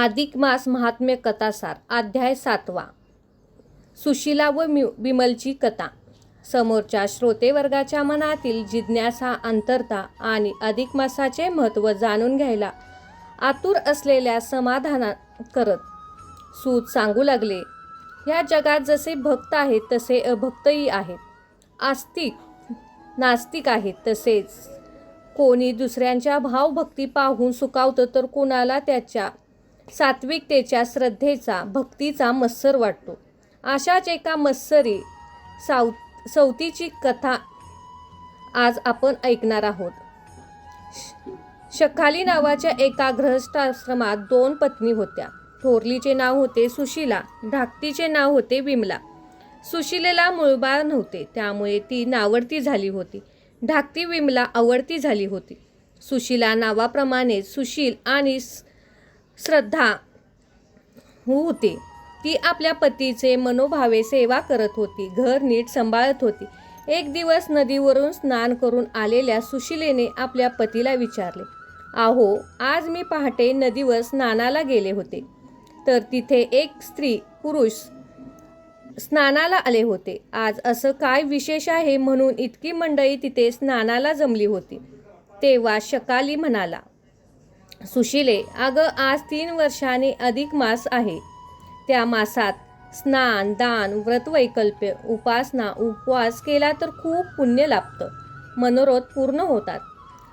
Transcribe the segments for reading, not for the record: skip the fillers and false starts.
अधिक मास महात्म्य कथासार अध्याय 7वा. सुशीला व विमलची कथा. समोरच्या श्रोतेवर्गाच्या मनातील जिज्ञासा, अंतरता आणि अधिक मासाचे महत्त्व जाणून घ्यायला आतुर असलेल्या समाधान करत सूत सांगू लागले. ह्या जगात जसे भक्त आहेत तसे अभक्तही आहेत, आस्तिक नास्तिक आहेत. तसेच कोणी दुसऱ्यांच्या भावभक्ती पाहून सुखावतं तर कोणाला त्याच्या सात्विकतेच्या, श्रद्धेचा, भक्तीचा मत्सर वाटतो. अशाच एका मत्सरी सवतीची कथा आज आपण ऐकणार आहोत. शखाली नावाच्या एका गृहस्थाश्रमात 2 पत्नी होत्या. थोरलीचे नाव होते सुशीला, धाकटीचे नाव होते विमला. सुशीलेला मूळबाळ नव्हते, त्यामुळे ती नावडती झाली होती. धाकटी विमला आवडती झाली होती. सुशीला नावाप्रमाणे सुशील आणि श्रद्धा होती. ती आपल्या पतीचे मनोभावे सेवा करत होती, घर नीट सांभाळत होती. एक दिवस नदीवरून स्नान करून आलेल्या सुशीलेने आपल्या पतीला विचारले, "अहो, आज मी पहाटे नदीवर स्नानाला गेले होते, तर तिथे एक स्त्री पुरुष स्नानाला आले होते. आज असं काय विशेष आहे म्हणून इतकी मंडळी तिथे स्नानाला जमली होती?" तेव्हा शखाली म्हणाला, "सुशीले, अगं, आज 3 वर्षांनी अधिक मास आहे. त्या मासात स्नान, दान, व्रतवैकल्प्य, उपासना, उपवास केला तर खूप पुण्य लाभतं, मनोरथ पूर्ण होतात,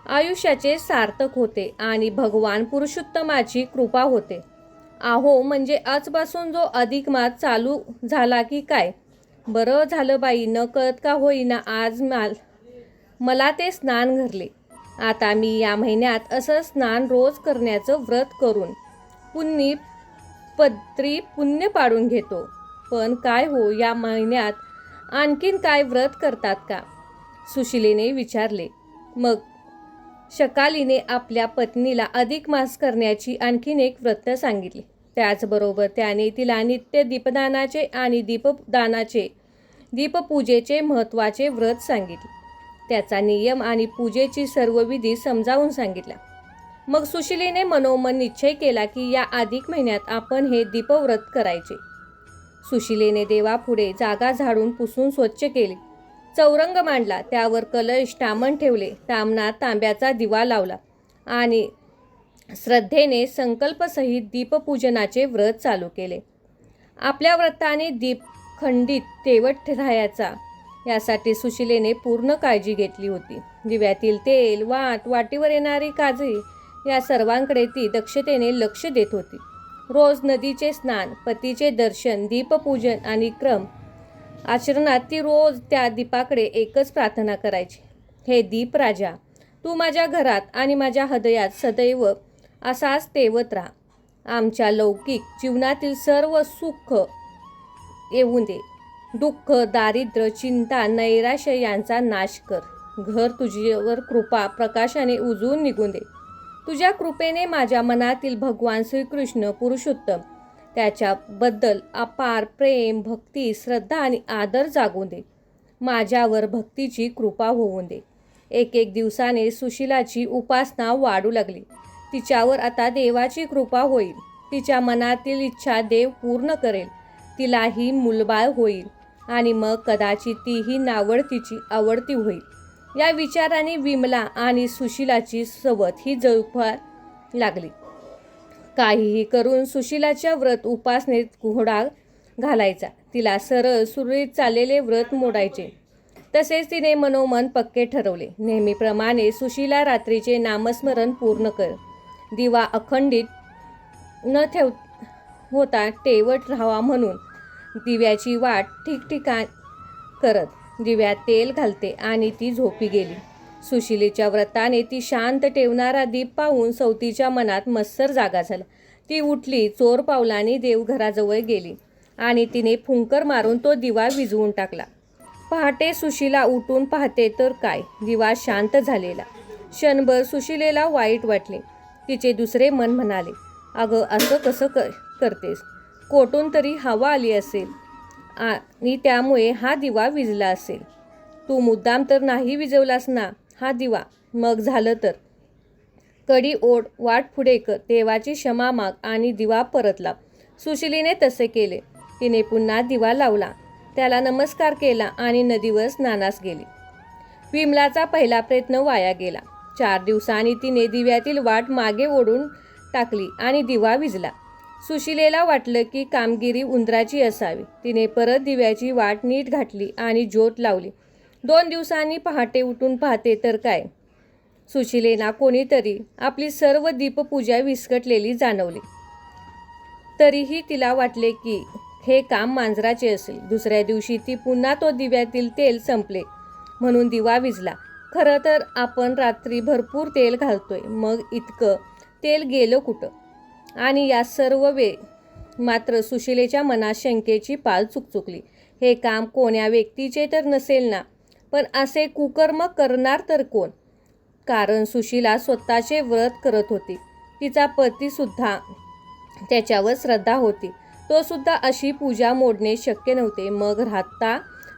आयुष्याचे सार्थक होते आणि भगवान पुरुषोत्तमाची कृपा होते. अहो, म्हणजे आजपासून जो अधिक मास चालू झाला की काय? बरं झालं बाई, न कळत का होईना आज मला ते स्नान घडले. आता मी या महिन्यात असं स्नान रोज करण्याचं व्रत करून पुण्य पाडून घेतो." "पण काय हो, या महिन्यात आणखीन काय व्रत करतात का?" सुशीलेने विचारले. मग शखालीने आपल्या पत्नीला अधिक मास करण्याची आणखीन एक व्रत सांगितले. त्याचबरोबर त्याने तिला नित्य दीपदानाचे आणि दीपपूजेचे महत्त्वाचे व्रत सांगितले. त्याचा नियम आणि पूजेची सर्व विधी समजावून सांगितला. मग सुशीलेने मनोमन निश्चय केला की या अधिक महिन्यात आपण हे दीपव्रत करायचे. सुशीलेने देवापुढे जागा झाडून पुसून स्वच्छ केली, चौरंग मांडला, त्यावर कलश ताम्हण ठेवले, ताम्हणात तांब्याचा दिवा लावला आणि श्रद्धेने संकल्पसहित दीपपूजनाचे व्रत चालू केले. आपल्या व्रताने दीप खंडित तेवत राहायचा यासाठी सुशीलेने पूर्ण काळजी घेतली होती. दिव्यातील तेल, वाटीवर येणारी काजळी या सर्वांकडे ती दक्षतेने लक्ष देत होती. रोज नदीचे स्नान, पतीचे दर्शन, दीपपूजन आणि क्रम आचरणात ती रोज त्या दीपाकडे एकच प्रार्थना करायची, "हे दीप राजा, तू माझ्या घरात आणि माझ्या हृदयात सदैव असाच तेवत राहा. आमच्या लौकिक जीवनातील सर्व सुख येऊन दे. दुःख, दारिद्र्य, चिंता, नैराश्य यांचा नाश कर. घर तुझ्यावर कृपा प्रकाशाने उजळून निघून दे. तुझ्या कृपेने माझ्या मनातील भगवान श्रीकृष्ण पुरुषोत्तम त्याच्याबद्दल अपार प्रेम, भक्ती, श्रद्धा आणि आदर जागून दे. माझ्यावर भक्तीची कृपा होऊन दे." एक दिवसाने सुशीलाची उपासना वाढू लागली. तिच्यावर आता देवाची कृपा होईल. तिच्या मनातील इच्छा देव पूर्ण करेल. तिलाही मूलबाळ होईल आणि मग कदाचित तीही नावडतीची आवडती होईल. या विचाराने विमला आणि सुशीलाची सवत ही जळफळायला लागली. काहीही करून सुशीलाच्या व्रत उपासनेत घोडा घालायचा. तिला सरळ सुरळीत चाललेले व्रत मोडायचे. तसेच तिने मनोमन पक्के ठरवले. नेहमीप्रमाणे सुशीला रात्रीचे नामस्मरण पूर्ण कर. दिवा अखंडित न होता तेवत राहावा म्हणून दिव्याची वाट ठिकठिकाण करत दिव्यात तेल घालते आणि ती झोपी गेली. सुशीलेच्या व्रताने ती शांत ठेवणारा दीप पाहून सवतीच्या मनात मत्सर जागा झाला. ती उठली, चोर पावलांनी देवघराजवळ गेली आणि तिने फुंकर मारून तो दिवा विझवून टाकला. पहाटे सुशीला उठून पाहते तर काय, दिवा शांत झालेला. क्षणभर सुशीलेला वाईट वाटले. तिचे दुसरे मन म्हणाले, "अगं, असं कसं करतेस? कोठून तरी हवा आली असेल आणि त्यामुळे हा दिवा विझला असेल. तू मुद्दाम तर नाही विझवलास ना हा दिवा? मग झालं तर कडी ओढ, वाट पुढे कर, देवाची क्षमा माग आणि दिवा परत लाव. सुशिलीने तसे केले. तिने पुन्हा दिवा लावला, त्याला नमस्कार केला आणि नदीवर स्नानास गेली. विमलाचा पहिला प्रयत्न वाया गेला. 4 दिवसांनी तिने दिव्यातील वाट मागे ओढून टाकली आणि दिवा विझला. सुशिलेला वाटलं की कामगिरी उंदराची असावी. तिने परत दिव्याची वाट नीट घातली आणि ज्योत लावली. 2 दिवसांनी पहाटे उठून पाहते तर काय, सुशिलेला कोणीतरी आपली सर्व दीपपूजा विस्कटलेली जाणवली. तरीही तिला वाटले की हे काम मांजराचे असेल. दुसऱ्या दिवशी ती पुन्हा तो दिव्यातील तेल संपले म्हणून दिवा विझला. खरं तर आपण रात्री भरपूर तेल घालतोय, मग इतकं तेल गेलं कुठं? आणि या सर्व वेळ मात्र सुशिलेच्या मनात शंकेची पाल चुकचुकली. हे काम कोण्या व्यक्तीचे तर नसेल ना, पण असे कुकर्म करणार तर कोण? कारण सुशिला स्वतःचे व्रत करत होती. तिचा पतीसुद्धा त्याच्यावर श्रद्धा होती. तो सुद्धा अशी पूजा मोडणे शक्य नव्हते. मग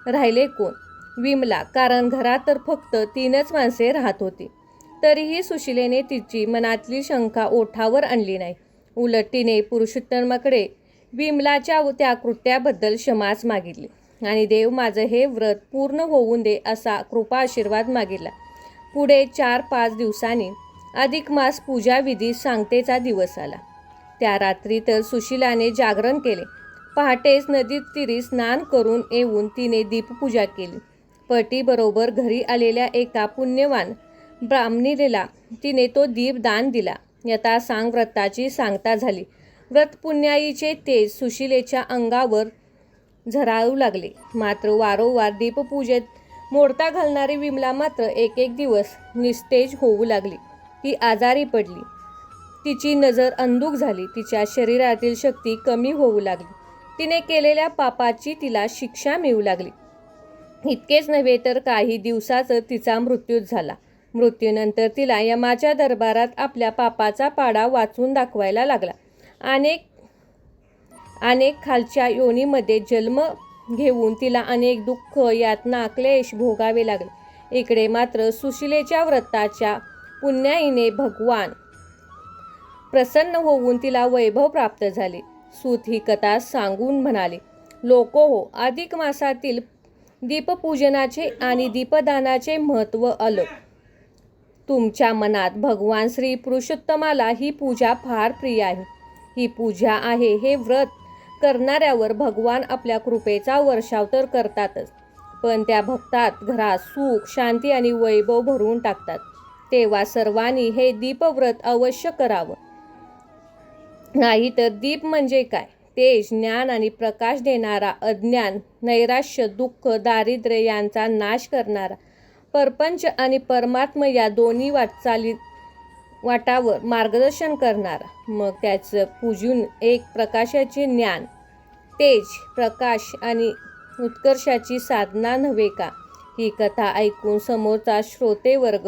राहिले कोण? विमला. कारण घरात तर फक्त 3च माणसे राहत होती. तरीही सुशिलेने तिची मनातली शंका ओठावर आणली नाही. उलट तिने पुरुषोत्तमाकडे विमलाच्या त्या कृत्याबद्दल क्षमाच मागितली आणि देव माझं हे व्रत पूर्ण होऊन दे असा कृपा आशीर्वाद मागितला. पुढे 4-5 दिवसांनी अधिक मास पूजा विधी सांगतेचा दिवस आला. त्या रात्री तर सुशिलाने जागरण केले. पहाटेच नदीत तीरी स्नान करून येऊन तिने दीपपूजा केली. पतीबरोबर घरी आलेल्या एका पुण्यवान ब्राह्मणीला तिने तो दीप दान दिला. यथासांग व्रताची सांगता झाली. व्रत पुण्याईचे तेज सुशिलेच्या अंगावर झराळू लागले. मात्र वारंवार दीपपूजेत मोडता घालणारी विमला मात्र एक दिवस निस्तेज होऊ लागली. ती आजारी पडली. तिची नजर अंधुक झाली. तिच्या शरीरातील शक्ती कमी होऊ लागली. तिने केलेल्या पापाची तिला शिक्षा मिळू लागली. इतकेच नव्हे तर काही दिवसातच तिचा मृत्यू झाला. मृत्यूनंतर तिला यमाच्या दरबारात आपल्या पापाचा पाडा वाचून दाखवायला लागला. अनेक खालच्या योनीमध्ये जन्म घेऊन तिला अनेक दुःख, यातना, क्लेश भोगावे लागले. इकडे मात्र सुशिलेच्या व्रताच्या पुण्याईने भगवान प्रसन्न होऊन तिला वैभव प्राप्त झाले. सूत ही कथा सांगून म्हणाले, लोको, अधिक मासातील दीपपूजनाचे आणि दीपदानाचे महत्त्व आलं. तुमच्या मनात भगवान श्री पुरुषोत्तमाला ही पूजा फार प्रिय आहे. ही पूजा आहे. हे व्रत करणाऱ्यावर भगवान आपल्या कृपेचा वर्षाव तर करतातच, पण त्या भक्तात घरात सुख, शांती आणि वैभव भरून टाकतात. तेव्हा सर्वांनी हे दीपव्रत अवश्य करावं. नाहीतर दीप म्हणजे काय? तेज, ज्ञान आणि प्रकाश देणारा, अज्ञान, नैराश्य, दुःख, दारिद्र्य यांचा नाश करणारा, परपंच आणि परमात्मा या दोन्ही वाटावर मार्गदर्शन करणारा. मग त्याचं पूजून एक प्रकाशाचे ज्ञान, तेज, प्रकाश आणि उत्कर्षाची साधना नव्हे का? ही कथा ऐकून समोरचा श्रोतेवर्ग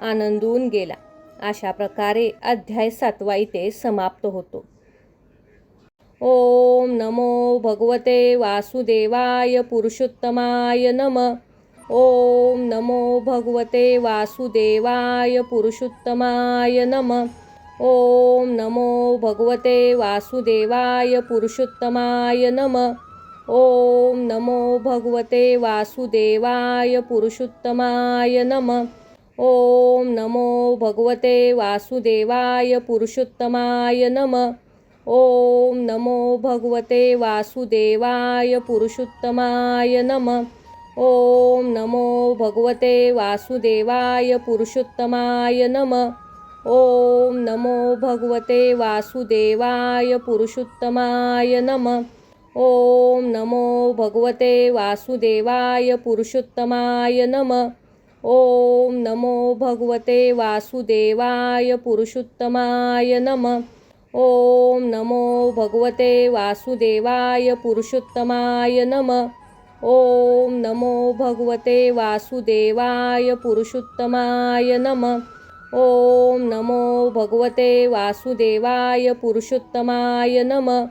आनंदून गेला. अशा प्रकारे अध्याय 7 इथे समाप्त होतो. ओम नमो भगवते वासुदेवाय पुरुषोत्तमाय नमः. ओम नमो भगवते वासुदेवाय पुरुषोत्तमाय नमः. ओम नमो भगवते वासुदेवाय पुरुषोत्तमाय नमः. ओम नमो भगवते वासुदेवाय पुरुषोत्तमाय नमः. ओम नमो भगवते वासुदेवाय पुरुषोत्तमाय नमः. ओम नमो भगवते वासुदेवाय पुरुषोत्तमाय नमः. ओम नमो भगवते वासुदेवाय पुरुषोत्तमाय नमः. ओम नमो भगवते वासुदेवाय पुरुषोत्तमाय नमः. ओम नमो भगवते वासुदेवाय पुरुषोत्तमाय नमः. ओम नमो भगवते वासुदेवाय पुरुषोत्तमाय नमः. ओम नमो भगवते वासुदेवाय पुरुषोत्तमाय नमः. ओम नमो भगवते वासुदेवाय पुरुषोत्तमाय नमः. ओम नमो भगवते वासुदेवाय पुरुषोत्तमाय नमः.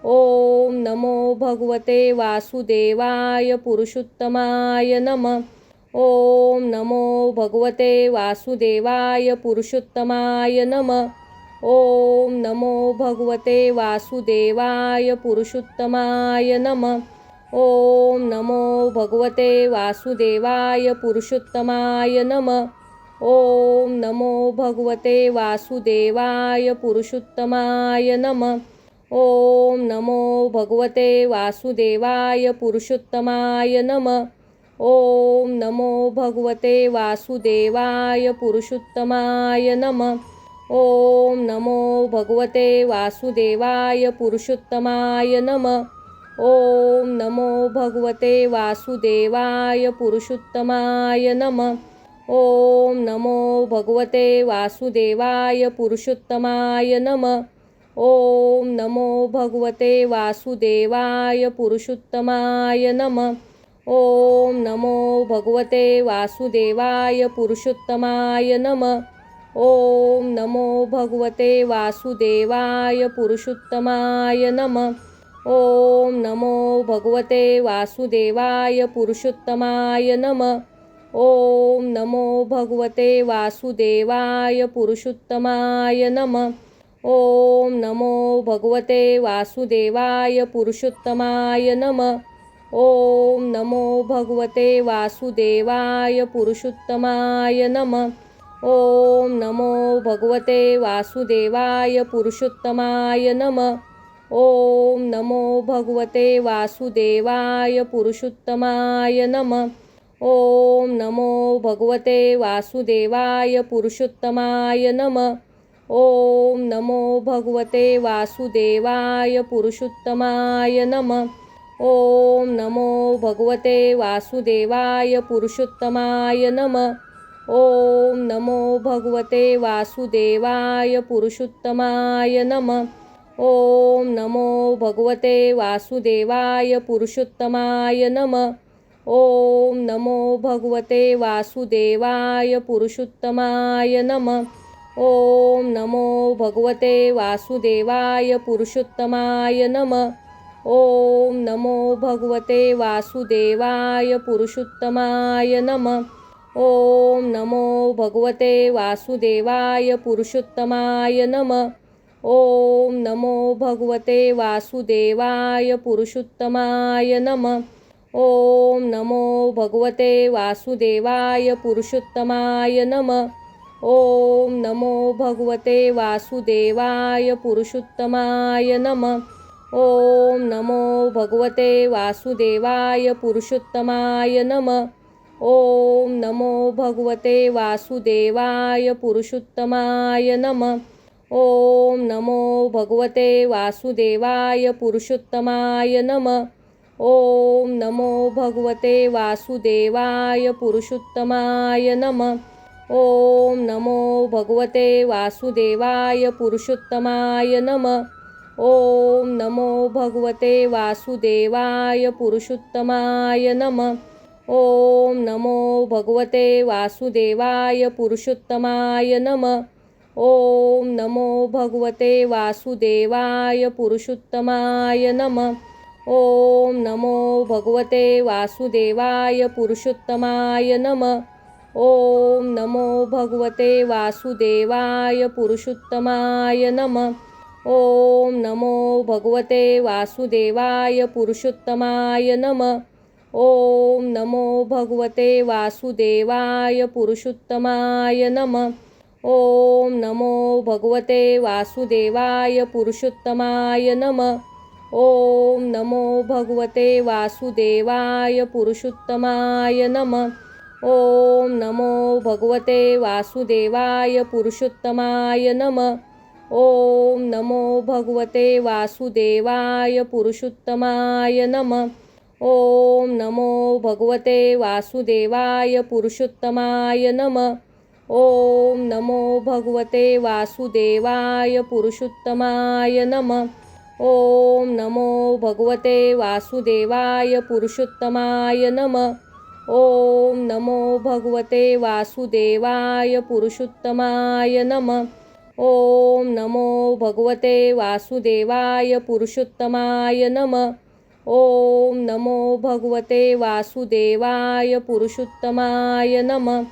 ओम नमो भगवते वासुदेवाय पुरुषोत्तमाय नमः. ओम नमो भगवते वासुदेवाय पुरुषोत्तमाय नमः. ओम नमो भगवते वासुदेवाय पुरुषोत्तमाय नमः. ओम नमो भगवते वासुदेवाय पुरुषोत्तमाय नमः. ओम नमो भगवते वासुदेवाय पुरुषोत्तमाय नमः. ओम नमो भगवते वासुदेवाय पुरुषोत्तमाय नमः. ओम नमो भगवते वासुदेवाय पुरुषोत्तमाय नमः. ओम नमो भगवते वासुदेवाय पुरुषोत्तमाय नमः. ओम नमो भगवते वासुदेवाय पुरुषोत्तमाय नमः. ओम नमो भगवते वासुदेवाय पुरुषोत्तमाय नमः. ओम नमो भगवते वासुदेवाय पुरुषोत्तमाय नमः. ओम नमो भगवते वासुदेवाय पुरुषोत्तमाय नमः. ओम नमो भगवते वासुदेवाय पुरुषोत्तमाय नमः. ओम नमो भगवते वासुदेवाय पुरुषोत्तमाय नमः. ओम नमो भगवते वासुदेवाय पुरुषोत्तमाय नमः. ओम नमो भगवते वासुदेवाय पुरुषोत्तमाय नमः. ओम नमो भगवते वासुदेवाय पुरुषोत्तमाय नमः. ओम नमो भगवते वासुदेवाय पुरुषोत्तमाय नमः. ओम नमो भगवते वासुदेवाय पुरुषोत्तमाय नमः. ओम नमो भगवते वासुदेवाय पुरुषोत्तमाय नमः. ओम नमो भगवते वासुदेवाय पुरुषोत्तमाय नमः. ओम नमो भगवते वासुदेवाय पुरुषोत्तमाय नमः. ओम नमो भगवते वासुदेवाय पुरुषोत्तमाय नमः. ओम नमो भगवते वासुदेवाय पुरुषोत्तमाय नमः. ओम नमो भगवते वासुदेवाय पुरुषोत्तमाय नमः. ओम नमो भगवते वासुदेवाय पुरुषोत्तमाय नमः. ओम नमो भगवते वासुदेवाय पुरुषोत्तमाय नमः. ओम नमो भगवते वासुदेवाय पुरुषोत्तमाय नमः. ओम नमो भगवते वासुदेवाय पुरुषोत्तमाय नमः. ओम नमो भगवते वासुदेवाय पुरुषोत्तमाय नमः. ओम नमो भगवते वासुदेवाय पुरुषोत्तमाय नमः. ओम नमो भगवते वासुदेवाय पुरुषोत्तमाय नमः. ओम नमो भगवते वासुदेवाय पुरुषोत्तमाय नमः. ओम नमो भगवते वासुदेवाय पुरुषोत्तमाय नमः. ओम नमो भगवते वासुदेवाय पुरुषोत्तमाय नमः. ओम नमो भगवते वासुदेवाय पुरुषोत्तमाय नमः. ओम नमो भगवते वासुदेवाय पुरुषोत्तमाय नमः. ओम नमो भगवते वासुदेवाय पुरुषोत्तमाय नमः. ओम नमो भगवते वासुदेवाय पुरुषोत्तमाय नमः. ओम नमो भगवते वासुदेवाय पुरुषोत्तमाय नमः. ओम नमो भगवते वासुदेवाय पुरुषोत्तमाय नमः. ओम नमो भगवते वासुदेवाय पुरुषोत्तमाय नमः. ओम नमो भगवते वासुदेवाय पुरुषोत्तमाय नमः. ओम नमो भगवते वासुदेवाय पुरुषोत्तमाय नमः. ओम नमो भगवते वासुदेवाय पुरुषोत्तमाय नमः. ओम नमो भगवते वासुदेवाय पुरुषोत्तमाय नमः. ओम नमो भगवते वासुदेवाय पुरुषोत्तमाय नमः. ओम नमो भगवते वासुदेवाय पुरुषोत्तमाय नमः. ओम नमो भगवते वासुदेवाय पुरुषोत्तमाय नमः. ओम नमो भगवते वासुदेवाय पुरुषोत्तमाय नमः. ओम नमो भगवते वासुदेवाय पुरुषोत्तमाय नमः. ओम नमो भगवते वासुदेवाय पुरुषोत्तमाय नमः. ओम नमो भगवते वासुदेवाय पुरुषोत्तमाय नमः.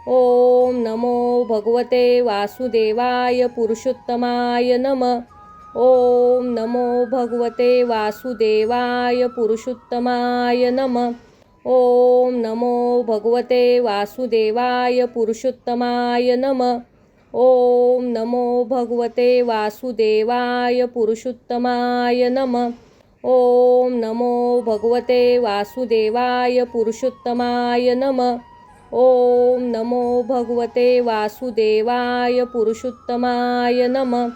ओम नमो भगवते वासुदेवाय पुरुषोत्तमाय नमः. ओम नमो भगवते वासुदेवाय पुरुषोत्तमाय नमः. ओम नमो भगवते वासुदेवाय पुरुषोत्तमाय नमः. ओम नमो भगवते वासुदेवाय पुरुषोत्तमाय नमः. ओम नमो भगवते वासुदेवाय पुरुषोत्तमाय नमः. ओम नमो भगवते वासुदेवाय पुरुषोत्तमाय नमः.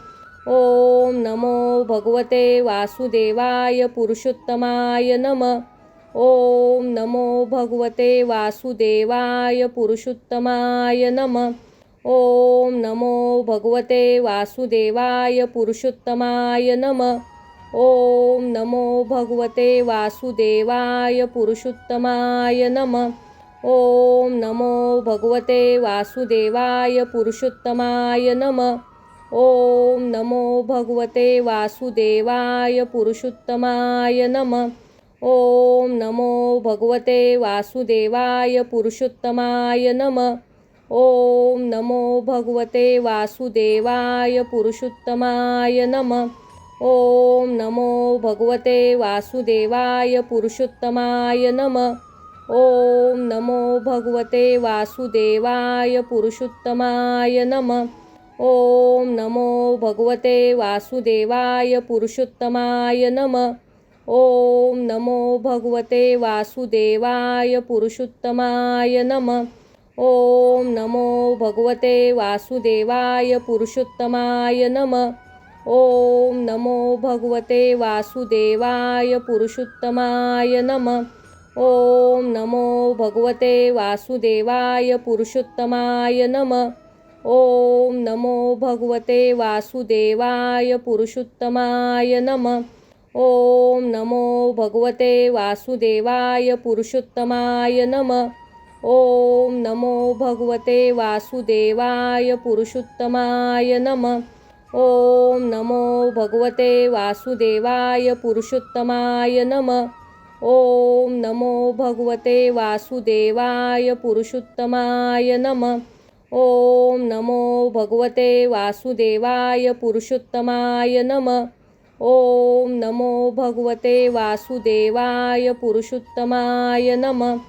ओम नमो भगवते वासुदेवाय पुरुषोत्तमाय नमः. ओम नमो भगवते वासुदेवाय पुरुषोत्तमाय नमः. ओम नमो भगवते वासुदेवाय पुरुषोत्तमाय नमः. ओम नमो भगवते वासुदेवाय पुरुषोत्तमाय नमः. ओम नमो भगवते वासुदेवाय पुरुषोत्तमाय नमः. ओम नमो भगवते वासुदेवाय पुरुषोत्तमाय नमः. ओम नमो भगवते वासुदेवाय पुरुषोत्तमाय नमः. ओम नमो भगवते वासुदेवाय पुरुषोत्तमाय नमः. ओम नमो भगवते वासुदेवाय पुरुषोत्तमाय नमः. ओम नमो भगवते वासुदेवाय पुरुषोत्तमाय नमः. ओम नमो भगवते वासुदेवाय पुरुषोत्तमाय नमः. ओम नमो भगवते वासुदेवाय पुरुषोत्तमाय नमः. ओम नमो भगवते वासुदेवाय पुरुषोत्तमाय नमः. ओम नमो भगवते वासुदेवाय पुरुषोत्तमाय नमः. ओम नमो भगवते वासुदेवाय पुरुषोत्तमाय नमः. ओम नमो भगवते वासुदेवाय पुरुषोत्तमाय नमः. ओम नमो भगवते वासुदेवाय पुरुषोत्तमाय नमः. ओम नमो भगवते वासुदेवाय पुरुषोत्तमाय नमः. ओम नमो भगवते वासुदेवाय पुरुषोत्तमाय नमः. ओम नमो भगवते वासुदेवाय पुरुषोत्तमाय नमः. ओम नमो भगवते वासुदेवाय पुरुषोत्तमाय नमः. ओम नमो भगवते वासुदेवाय पुरुषोत्तमाय नमः. ओम नमो भगवते वासुदेवाय पुरुषोत्तमाय नमः.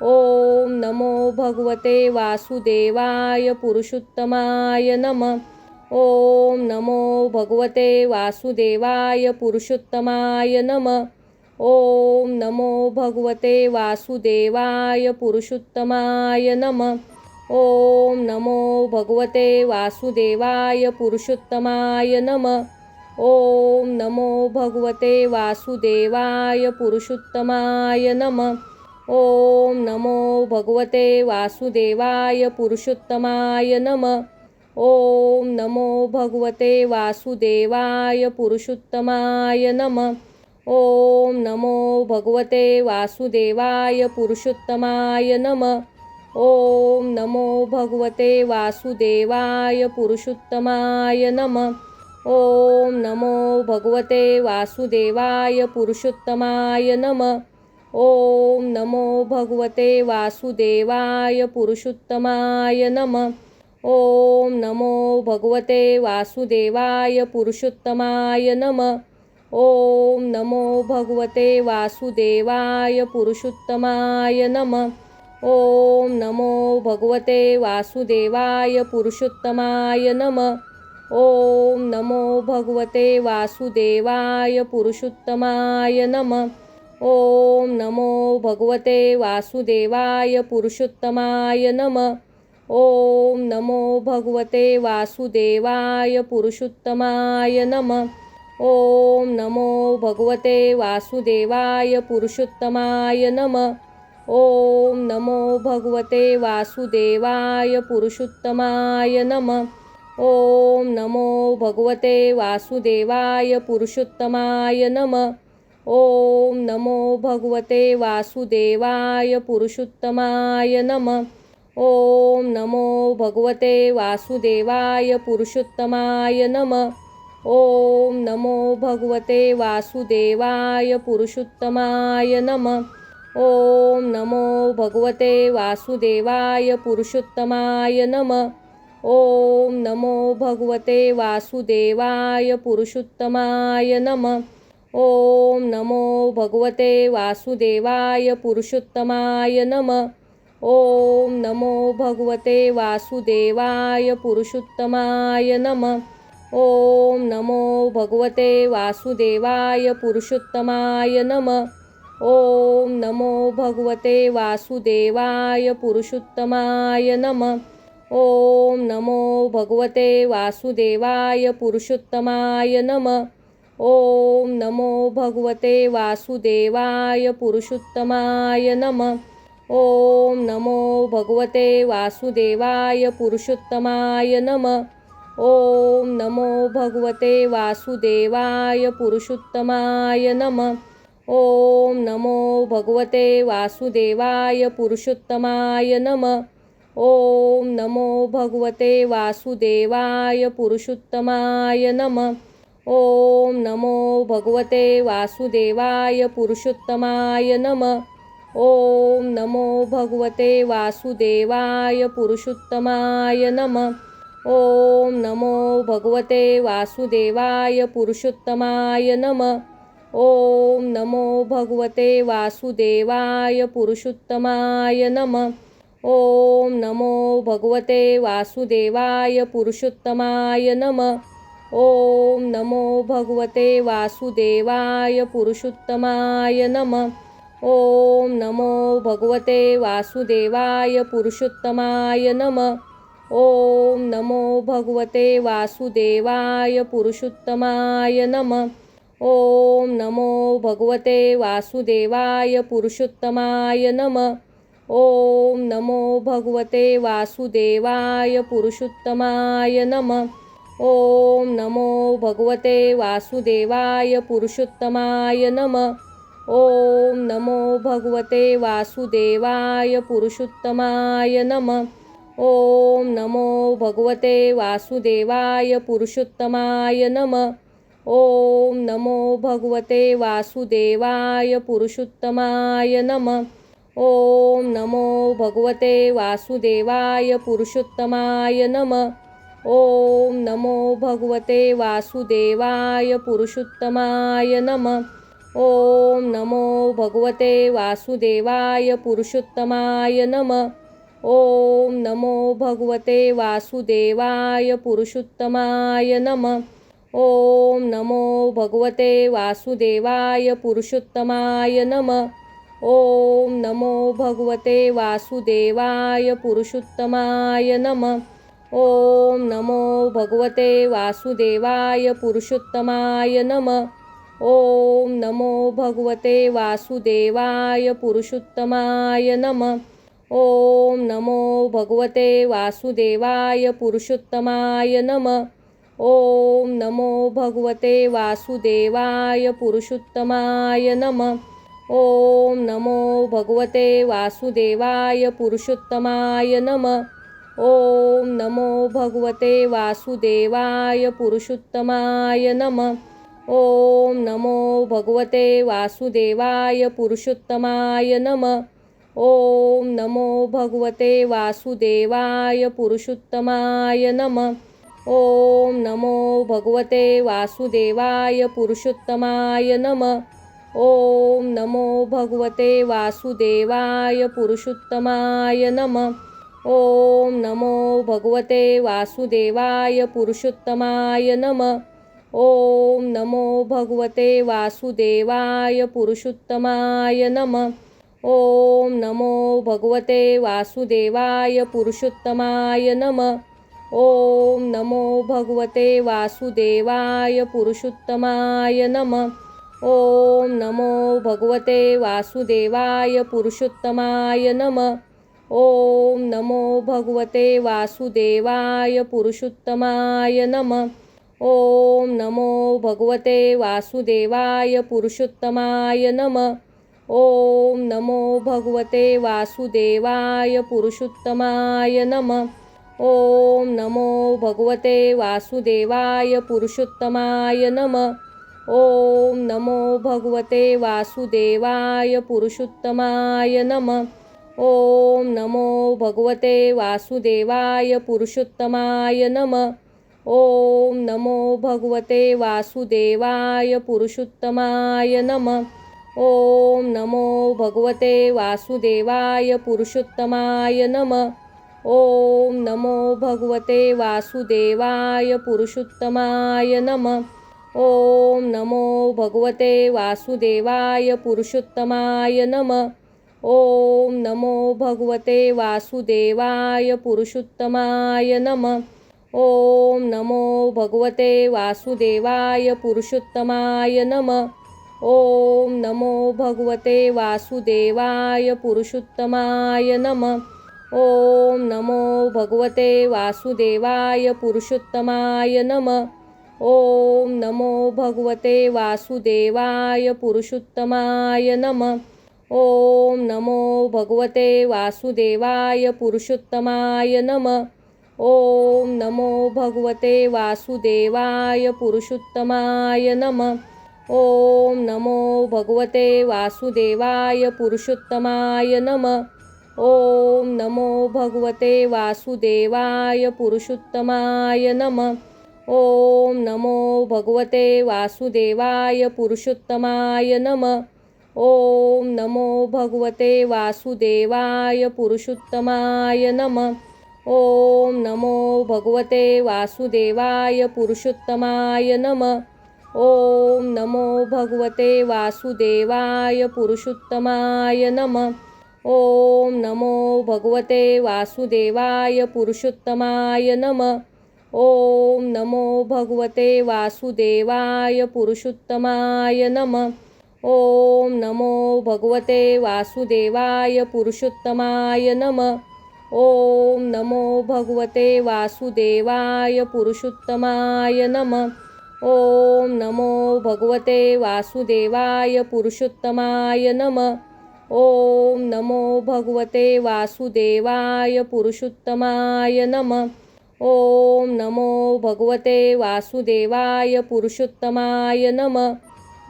ओम नमो भगवते वासुदेवाय पुरुषोत्तमाय नमः. ओम नमो भगवते वासुदेवाय पुरुषोत्तमाय नमः. ओम नमो भगवते वासुदेवाय पुरुषोत्तमाय नमः. ओम नमो भगवते वासुदेवाय पुरुषोत्तमाय नमः. ओम नमो भगवते वासुदेवाय पुरुषोत्तमाय नमः. ओम नमो भगवते वासुदेवाय पुरुषोत्तमाय नमः. ओम नमो भगवते वासुदेवाय पुरुषोत्तमाय नमः. ओम नमो भगवते वासुदेवाय पुरुषोत्तमाय नमः. ओम नमो भगवते वासुदेवाय पुरुषोत्तमाय नमः. ओम नमो भगवते वासुदेवाय पुरुषोत्तमाय नमः. ओम नमो भगवते वासुदेवाय पुरुषोत्तमाय नमः. ओम नमो भगवते वासुदेवाय पुरुषोत्तमाय नमः. ओम नमो भगवते वासुदेवाय पुरुषोत्तमाय नमः. ओम नमो भगवते वासुदेवाय पुरुषोत्तमाय नमः. ओम नमो भगवते वासुदेवाय पुरुषोत्तमाय नमः. ओम नमो भगवते वासुदेवाय पुरुषोत्तमाय नमः. ओम नमो भगवते वासुदेवाय पुरुषोत्तमाय नमः. ओम नमो भगवते वासुदेवाय पुरुषोत्तमाय नमः. ओम नमो भगवते वासुदेवाय पुरुषोत्तमाय नमः. ओम नमो भगवते वासुदेवाय पुरुषोत्तमाय नमः. ओम नमो भगवते वासुदेवाय पुरुषोत्तमाय नमः. ओम नमो भगवते वासुदेवाय पुरुषोत्तमाय नमः. ओम नमो भगवते वासुदेवाय पुरुषोत्तमाय नमः. ओम नमो भगवते वासुदेवाय पुरुषोत्तमाय नमः. ओम नमो भगवते वासुदेवाय पुरुषोत्तमाय नमः. ओम नमो भगवते वासुदेवाय पुरुषोत्तमाय नमः. ओम नमो भगवते वासुदेवाय पुरुषोत्तमाय नमः. ओम नमो भगवते वासुदेवाय पुरुषोत्तमाय नमः. ओम नमो भगवते वासुदेवाय पुरुषोत्तमाय नमः. ओम नमो भगवते वासुदेवाय पुरुषोत्तमाय नमः. ओम नमो भगवते वासुदेवाय पुरुषोत्तमाय नमः. ओम नमो भगवते वासुदेवाय पुरुषोत्तमाय नमः. ओम नमो भगवते वासुदेवाय पुरुषोत्तमाय नमः. ओम नमो भगवते वासुदेवाय पुरुषोत्तमाय नमः. ओम नमो भगवते वासुदेवाय पुरुषोत्तमाय नमः. ओम नमो भगवते वासुदेवाय पुरुषोत्तमाय नमः. ओम नमो भगवते वासुदेवाय पुरुषोत्तमाय नमः. ओम नमो भगवते वासुदेवाय पुरुषोत्तमाय नमः. ओम नमो भगवते वासुदेवाय पुरुषोत्तमाय नमः. ओम नमो भगवते वासुदेवाय पुरुषोत्तमाय नमः. ओम नमो भगवते वासुदेवाय पुरुषोत्तमाय नमः. ओम नमो भगवते वासुदेवाय पुरुषोत्तमाय नमः. ओम नमो भगवते वासुदेवाय पुरुषोत्तमाय नमः. ओम नमो भगवते वासुदेवाय पुरुषोत्तमाय नमः. ओम नमो भगवते वासुदेवाय पुरुषोत्तमाय नमः. ओम नमो भगवते वासुदेवाय पुरुषोत्तमाय नमः. ओम नमो भगवते वासुदेवाय पुरुषोत्तमाय नमः. ओम नमो भगवते वासुदेवाय पुरुषोत्तमाय नमः. ओम नमो भगवते वासुदेवाय पुरुषोत्तमाय नमः. ओम नमो भगवते वासुदेवाय पुरुषोत्तमाय नमः. ओम नमो भगवते वासुदेवाय पुरुषोत्तमाय नमः. ओम नमो भगवते वासुदेवाय पुरुषोत्तमाय नमः. ओम नमो भगवते वासुदेवाय पुरुषोत्तमाय नमः. ओम नमो भगवते वासुदेवाय पुरुषोत्तमाय नमः. ओम नमो भगवते वासुदेवाय पुरुषोत्तमाय नमः. ओम नमो भगवते वासुदेवाय पुरुषोत्तमाय नमः. ओम नमो भगवते वासुदेवाय पुरुषोत्तमाय नमः. ओम नमो भगवते वासुदेवाय पुरुषोत्तमाय नमः. ओम नमो भगवते वासुदेवाय पुरुषोत्तमाय नमः. ओम नमो भगवते वासुदेवाय पुरुषोत्तमाय नमः. ओम नमो भगवते वासुदेवाय पुरुषोत्तमाय नमः. ओम नमो भगवते वासुदेवाय पुरुषोत्तमाय नमः. ओम नमो भगवते वासुदेवाय पुरुषोत्तमाय नमः. ओम नमो भगवते वासुदेवाय पुरुषोत्तमाय नमः. ओम नमो भगवते वासुदेवाय पुरुषोत्तमाय नमः. ओम नमो भगवते वासुदेवाय पुरुषोत्तमाय नमः. ओम नमो भगवते वासुदेवाय पुरुषोत्तमाय नमः. ओम नमो भगवते वासुदेवाय पुरुषोत्तमाय नमः. ओम नमो भगवते वासुदेवाय पुरुषोत्तमाय नमः. ओम नमो भगवते वासुदेवाय पुरुषोत्तमाय नमः. ओम नमो भगवते वासुदेवाय पुरुषोत्तमाय नमः. ओम नमो भगवते वासुदेवाय पुरुषोत्तमाय नमः. ओम नमो भगवते वासुदेवाय पुरुषोत्तमाय नमः. ओम नमो भगवते वासुदेवाय पुरुषोत्तमाय नमः. ओम नमो भगवते वासुदेवाय पुरुषोत्तमाय नमः. ओम नमो भगवते वासुदेवाय पुरुषोत्तमाय नमः. ओम नमो भगवते वासुदेवाय पुरुषोत्तमाय नमः. ओम नमो भगवते वासुदेवाय पुरुषोत्तमाय नमः. ओम नमो भगवते वासुदेवाय पुरुषोत्तमाय नमः. ओम नमो भगवते वासुदेवाय पुरुषोत्तमाय नमः. ओम नमो भगवते वासुदेवाय पुरुषोत्तमाय नमः. ओम नमो भगवते वासुदेवाय पुरुषोत्तमाय नमः. ओम नमो भगवते वासुदेवाय पुरुषोत्तमाय नमः. ओम नमो भगवते वासुदेवाय पुरुषोत्तमाय नमः. ओम नमो भगवते वासुदेवाय पुरुषोत्तमाय नमः. ओम नमो भगवते वासुदेवाय पुरुषोत्तमाय नमः. ओम नमो भगवते वासुदेवाय पुरुषोत्तमाय नमः. ओम नमो भगवते वासुदेवाय पुरुषोत्तमाय नमः. ओम नमो भगवते वासुदेवाय पुरुषोत्तमाय नमः. ओम नमो भगवते वासुदेवाय पुरुषोत्तमाय नमः. ओम नमो भगवते वासुदेवाय पुरुषोत्तमाय नमः. ओम नमो भगवते वासुदेवाय पुरुषोत्तमाय नमः. ओम नमो भगवते वासुदेवाय पुरुषोत्तमाय नमः. ओम नमो भगवते वासुदेवाय पुरुषोत्तमाय नमः. ओम नमो भगवते वासुदेवाय पुरुषोत्तमाय नमः. ओम नमो भगवते वासुदेवाय पुरुषोत्तमाय नमः. ओम नमो भगवते वासुदेवाय पुरुषोत्तमाय नमः. ओम नमो भगवते वासुदेवाय पुरुषोत्तमाय नमः. ओम नमो भगवते वासुदेवाय पुरुषोत्तमाय नमः. ओम नमो भगवते वासुदेवाय पुरुषोत्तमाय नमः.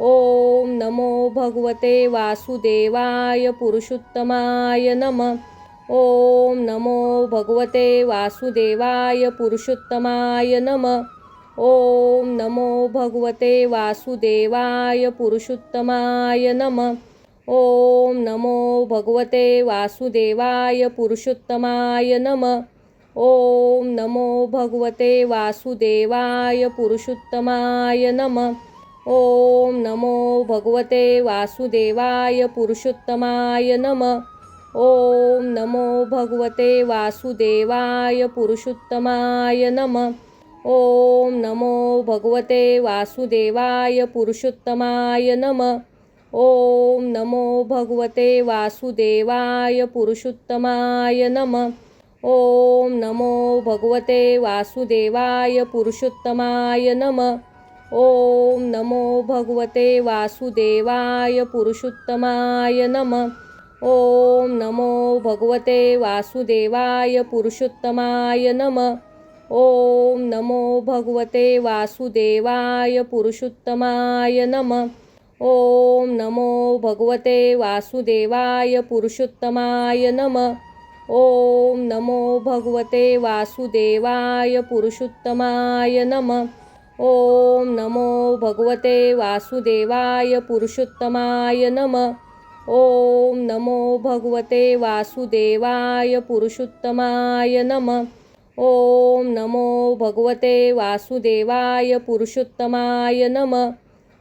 ओम नमो भगवते वासुदेवाय पुरुषोत्तमाय नमः. ओम नमो भगवते वासुदेवाय पुरुषोत्तमाय नमः. ओम नमो भगवते वासुदेवाय पुरुषोत्तमाय नमः. ओम नमो भगवते वासुदेवाय पुरुषोत्तमाय नमः. ओम नमो भगवते वासुदेवाय पुरुषोत्तमाय नमः. ओम नमो भगवते वासुदेवाय पुरुषोत्तमाय नमः. ओम नमो भगवते वासुदेवाय पुरुषोत्तमाय नमः. ओम नमो भगवते वासुदेवाय पुरुषोत्तमाय नमः. ओम नमो भगवते वासुदेवाय पुरुषोत्तमाय नमः. ओम नमो भगवते वासुदेवाय पुरुषोत्तमाय नमः. ओम नमो भगवते वासुदेवाय पुरुषोत्तमाय नमः. ओम नमो भगवते वासुदेवाय पुरुषोत्तमाय नमः. ओम नमो भगवते वासुदेवाय पुरुषोत्तमाय नमः. ओम नमो भगवते वासुदेवाय पुरुषोत्तमाय नमः. ओम नमो भगवते वासुदेवाय पुरुषोत्तमाय नमः. ओम नमो भगवते वासुदेवाय पुरुषोत्तमाय नमः. ओम नमो भगवते वासुदेवाय पुरुषोत्तमाय नमः. ओम नमो भगवते वासुदेवाय पुरुषोत्तमाय नमः.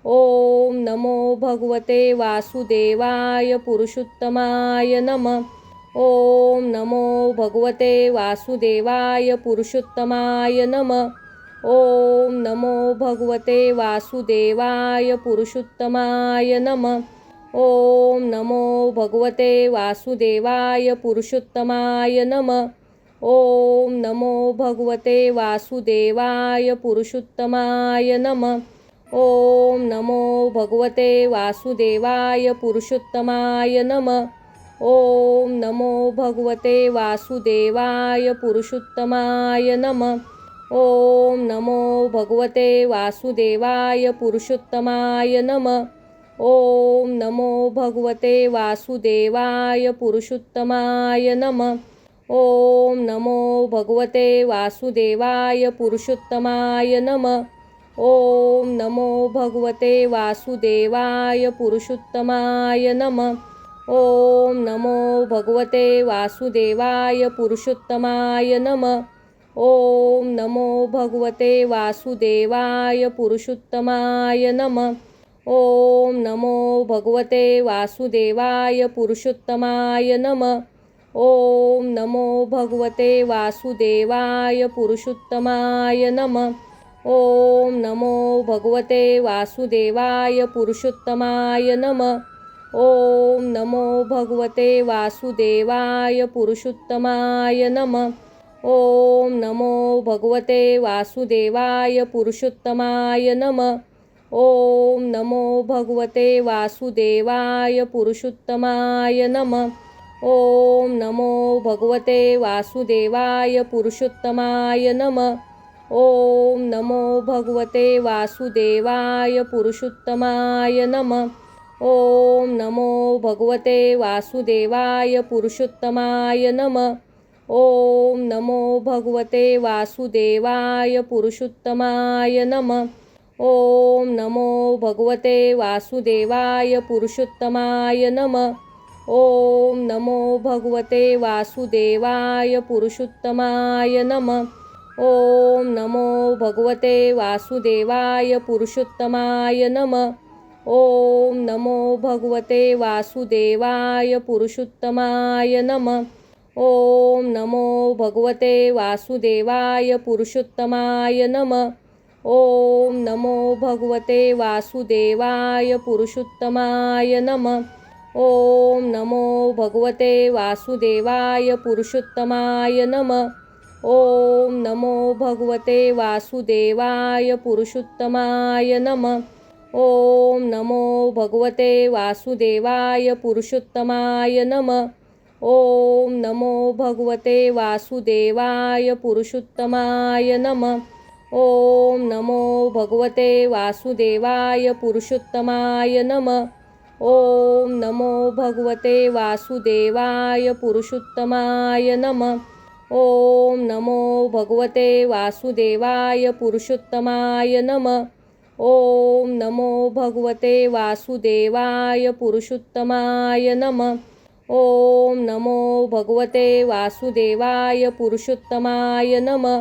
ओम नमो भगवते वासुदेवाय पुरुषोत्तमाय नमः. ओम नमो भगवते वासुदेवाय पुरुषोत्तमाय नमः. ओम नमो भगवते वासुदेवाय पुरुषोत्तमाय नमः. ओम नमो भगवते वासुदेवाय पुरुषोत्तमाय नमः. ओम नमो भगवते वासुदेवाय पुरुषोत्तमाय नमः. ओम नमो भगवते वासुदेवाय पुरुषोत्तमाय नमः. ओम नमो भगवते वासुदेवाय पुरुषोत्तमाय नमः. ओम नमो भगवते वासुदेवाय पुरुषोत्तमाय नमः. ओम नमो भगवते वासुदेवाय पुरुषोत्तमाय नमः. ओम नमो भगवते वासुदेवाय पुरुषोत्तमाय नमः. ओम नमो भगवते वासुदेवाय पुरुषोत्तमाय नमः. ओम नमो भगवते वासुदेवाय पुरुषोत्तमाय नमः. ओम नमो भगवते वासुदेवाय पुरुषोत्तमाय नमः. ओम नमो भगवते वासुदेवाय पुरुषोत्तमाय नमः. ओम नमो भगवते वासुदेवाय पुरुषोत्तमाय नमः. ओम नमो भगवते वासुदेवाय पुरुषोत्तमाय नमः. ओम नमो भगवते वासुदेवाय पुरुषोत्तमाय नमः. ओम नमो भगवते वासुदेवाय पुरुषोत्तमाय नमः. ओम नमो भगवते वासुदेवाय पुरुषोत्तमाय नमः. ओम नमो भगवते वासुदेवाय पुरुषोत्तमाय नमः. ओम नमो भगवते वासुदेवाय पुरुषोत्तमाय नमः. ओम नमो भगवते वासुदेवाय पुरुषोत्तमाय नमः. ओम नमो भगवते वासुदेवाय पुरुषोत्तमाय नमः. ओम नमो भगवते वासुदेवाय पुरुषोत्तमाय नमः. ओम नमो भगवते वासुदेवाय पुरुषोत्तमाय नमः. ओम नमो भगवते वासुदेवाय पुरुषोत्तमाय नमः. ओम नमो भगवते वासुदेवाय पुरुषोत्तमाय नमः. ओम नमो भगवते वासुदेवाय पुरुषोत्तमाय नमः. ओम नमो भगवते वासुदेवाय पुरुषोत्तमाय नमः. ओम नमो भगवते वासुदेवाय पुरुषोत्तमाय नमः. ओम नमो भगवते वासुदेवाय पुरुषोत्तमाय नमः. ओम नमो भगवते वासुदेवाय पुरुषोत्तमाय नमः. ओम नमो भगवते वासुदेवाय पुरुषोत्तमाय नमः. ओम नमो भगवते वासुदेवाय पुरुषोत्तमाय नमः. ओम नमो भगवते वासुदेवाय पुरुषोत्तमाय नमः. ओम नमो भगवते वासुदेवाय पुरुषोत्तमाय नमः. ओम नमो भगवते वासुदेवाय पुरुषोत्तमाय नमः. ओम नमो भगवते वासुदेवाय पुरुषोत्तमाय नमः.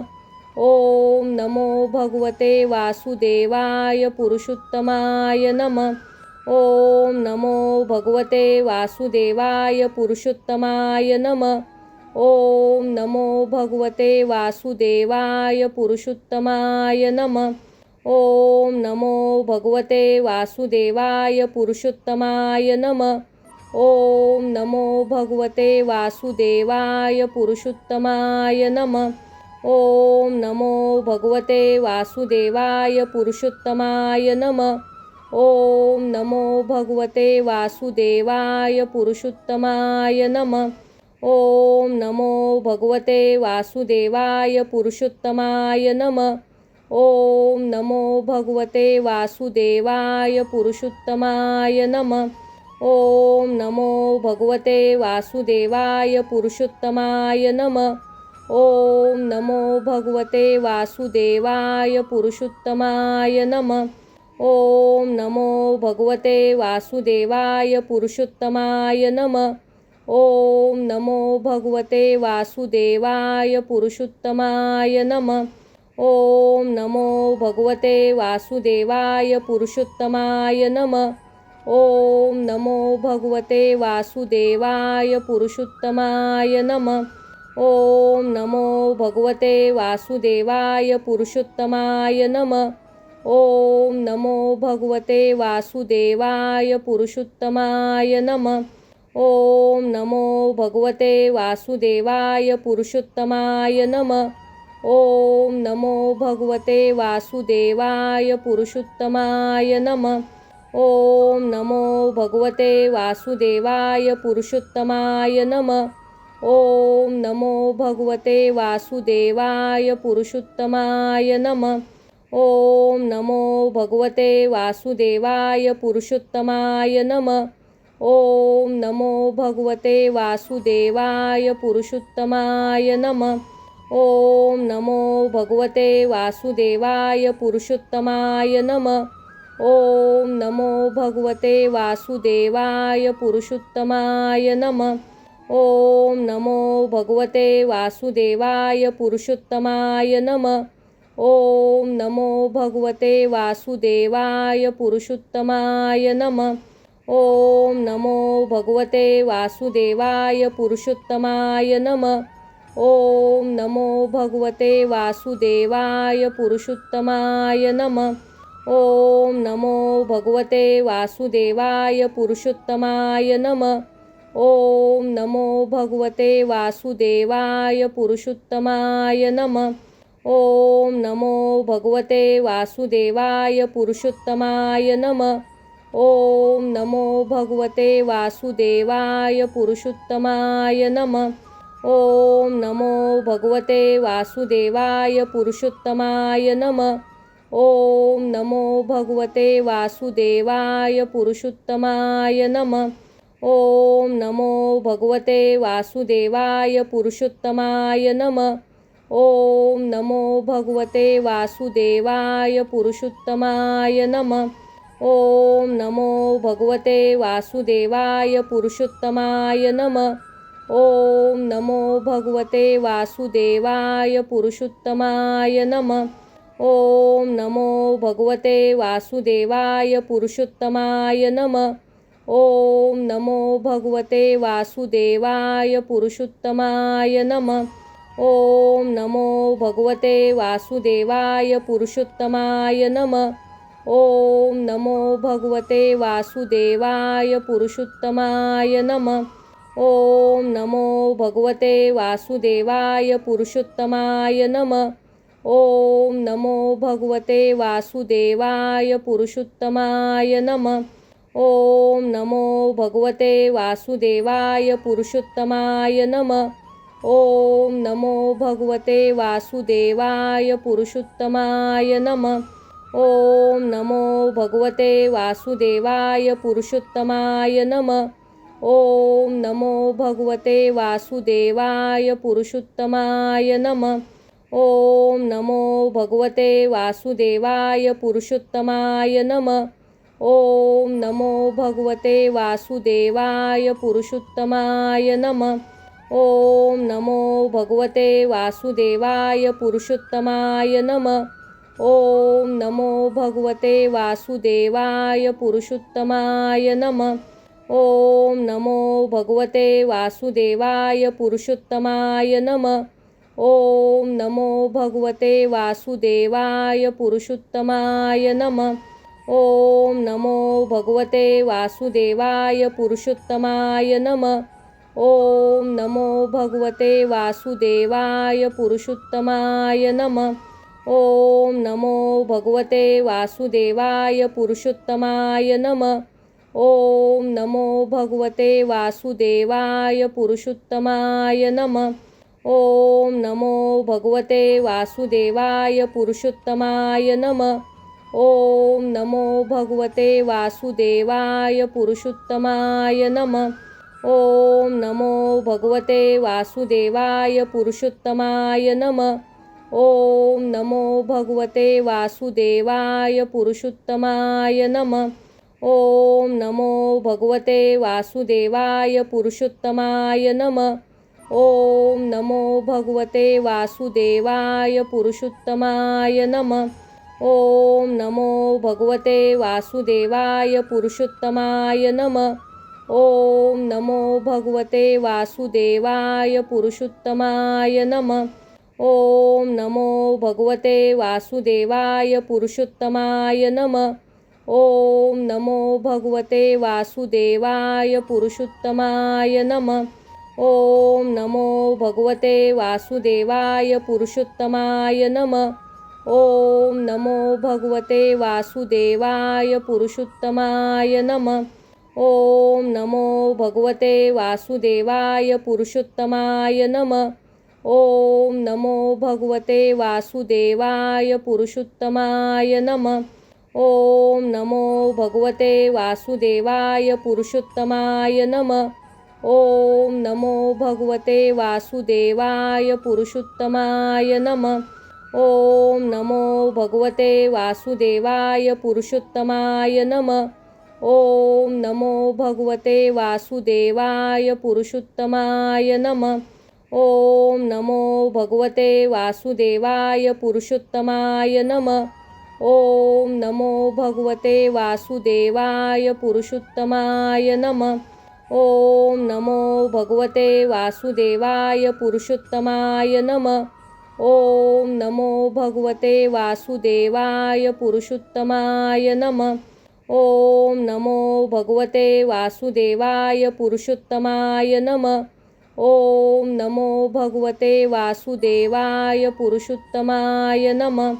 ओम नमो भगवते वासुदेवाय पुरुषोत्तमाय नमः. ओम नमो भगवते वासुदेवाय पुरुषोत्तमाय नमः. ओम नमो भगवते वासुदेवाय पुरुषोत्तमाय नमः. ओम नमो भगवते वासुदेवाय पुरुषोत्तमाय नमः. ओम नमो भगवते वासुदेवाय पुरुषोत्तमाय नमः. ओम नमो भगवते वासुदेवाय पुरुषोत्तमाय नमः. ओम नमो भगवते वासुदेवाय पुरुषोत्तमाय नमः. ओम नमो भगवते वासुदेवाय पुरुषोत्तमाय नमः. ओम नमो भगवते वासुदेवाय पुरुषोत्तमाय नमः. ओम नमो भगवते वासुदेवाय पुरुषोत्तमाय नमः. ओम नमो भगवते वासुदेवाय पुरुषोत्तमाय नमः. ओम नमो भगवते वासुदेवाय पुरुषोत्तमाय नमः. ओम नमो भगवते वासुदेवाय पुरुषोत्तमाय नमः. ओम नमो भगवते वासुदेवाय पुरुषोत्तमाय नमः. ओम नमो भगवते वासुदेवाय पुरुषोत्तमाय नमः. ओम नमो भगवते वासुदेवाय पुरुषोत्तमाय नमः. ओम नमो भगवते वासुदेवाय पुरुषोत्तमाय नमः. ओम नमो भगवते वासुदेवाय पुरुषोत्तमाय नमः. ओम नमो भगवते वासुदेवाय पुरुषोत्तमाय नमः. ओम नमो भगवते वासुदेवाय पुरुषोत्तमाय नमः. ओम नमो भगवते वासुदेवाय पुरुषोत्तमाय नमः. ओम नमो भगवते वासुदेवाय पुरुषोत्तमाय नमः. ओम नमो भगवते वासुदेवाय पुरुषोत्तमाय नमः. ओम नमो भगवते वासुदेवाय पुरुषोत्तमाय नमः. ओम नमो भगवते वासुदेवाय पुरुषोत्तमाय नमः. ओम नमो भगवते वासुदेवाय पुरुषोत्तमाय नमः. ओम नमो भगवते वासुदेवाय पुरुषोत्तमाय नमः. ओम नमो भगवते वासुदेवाय पुरुषोत्तमाय नमः. ओम नमो भगवते वासुदेवाय पुरुषोत्तमाय नमः. ओम नमो भगवते वासुदेवाय पुरुषोत्तमाय नमः. ओम नमो भगवते वासुदेवाय पुरुषोत्तमाय नमः. ओम नमो भगवते वासुदेवाय पुरुषोत्तमाय नमः. ओम नमो भगवते वासुदेवाय पुरुषोत्तमाय नमः. ओम नमो भगवते वासुदेवाय पुरुषोत्तमाय नमः. ओम नमो भगवते वासुदेवाय पुरुषोत्तमाय नमः. ओम नमो भगवते वासुदेवाय पुरुषोत्तमाय नमः. ओम नमो भगवते वासुदेवाय पुरुषोत्तमाय नमः. ओम नमो भगवते वासुदेवाय पुरुषोत्तमाय नमः. ओम नमो भगवते वासुदेवाय पुरुषोत्तमाय नमः. ओम नमो भगवते वासुदेवाय पुरुषोत्तमाय नमः. ओम नमो भगवते वासुदेवाय पुरुषोत्तमाय नमः. ओम नमो भगवते वासुदेवाय पुरुषोत्तमाय नमः. ओम नमो भगवते वासुदेवाय पुरुषोत्तमाय नमः. ओम नमो भगवते वासुदेवाय पुरुषोत्तमाय नमः. ओम नमो भगवते वासुदेवाय पुरुषोत्तमाय नमः. ओम नमो भगवते वासुदेवाय पुरुषोत्तमाय नमः. ओम नमो भगवते वासुदेवाय पुरुषोत्तमाय नमः. ओम नमो भगवते वासुदेवाय पुरुषोत्तमाय नमः. ओम नमो भगवते वासुदेवाय पुरुषोत्तमाय नमः. ओम नमो भगवते वासुदेवाय पुरुषोत्तमाय नमः. ओम नमो भगवते वासुदेवाय पुरुषोत्तमाय नमः. ओम नमो भगवते वासुदेवाय पुरुषोत्तमाय नमः. ओम नमो भगवते वासुदेवाय पुरुषोत्तमाय नमः. ओम नमो भगवते वासुदेवाय पुरुषोत्तमाय नमः. ओम नमो भगवते वासुदेवाय पुरुषोत्तमाय नमः. ओम नमो भगवते वासुदेवाय पुरुषोत्तमाय नमः. ओम नमो भगवते वासुदेवाय पुरुषोत्तमाय नमः. ओम नमो भगवते वासुदेवाय पुरुषोत्तमाय नमः. ओम नमो भगवते वासुदेवाय पुरुषोत्तमाय नमः. ओम नमो भगवते वासुदेवाय पुरुषोत्तमाय नमः. ओम नमो भगवते वासुदेवाय पुरुषोत्तमाय नमः. ओम नमो भगवते वासुदेवाय पुरुषोत्तमाय नमः. ओम नमो भगवते वासुदेवाय पुरुषोत्तमाय नमः. ओम नमो भगवते वासुदेवाय पुरुषोत्तमाय नमः. ओम नमो भगवते वासुदेवाय पुरुषोत्तमाय नमः. ओम नमो भगवते वासुदेवाय पुरुषोत्तमाय नमः. ओम नमो भगवते वासुदेवाय पुरुषोत्तमाय नमः. ओम नमो भगवते वासुदेवाय पुरुषोत्तमाय नमः. ओम नमो भगवते वासुदेवाय पुरुषोत्तमाय नमः. ओम नमो भगवते वासुदेवाय पुरुषोत्तमाय नमः. ओम नमो भगवते वासुदेवाय पुरुषोत्तमाय नमः. ओम नमो भगवते वासुदेवाय पुरुषोत्तमाय नमः. ओम नमो भगवते वासुदेवाय पुरुषोत्तमाय नमः. ओम नमो भगवते वासुदेवाय पुरुषोत्तमाय नमः. ओम नमो भगवते वासुदेवाय पुरुषोत्तमाय नमः. ओम नमो भगवते वासुदेवाय पुरुषोत्तमाय नमः. ओम नमो भगवते वासुदेवाय पुरुषोत्तमाय नमः. ओम नमो भगवते वासुदेवाय पुरुषोत्तमाय नमः. ओम नमो भगवते वासुदेवाय पुरुषोत्तमाय नमः. ओम नमो भगवते वासुदेवाय पुरुषोत्तमाय नमः. ओम नमो भगवते वासुदेवाय पुरुषोत्तमाय नमः. ओम नमो भगवते वासुदेवाय पुरुषोत्तमाय नमः. ओम नमो भगवते वासुदेवाय पुरुषोत्तमाय नमः.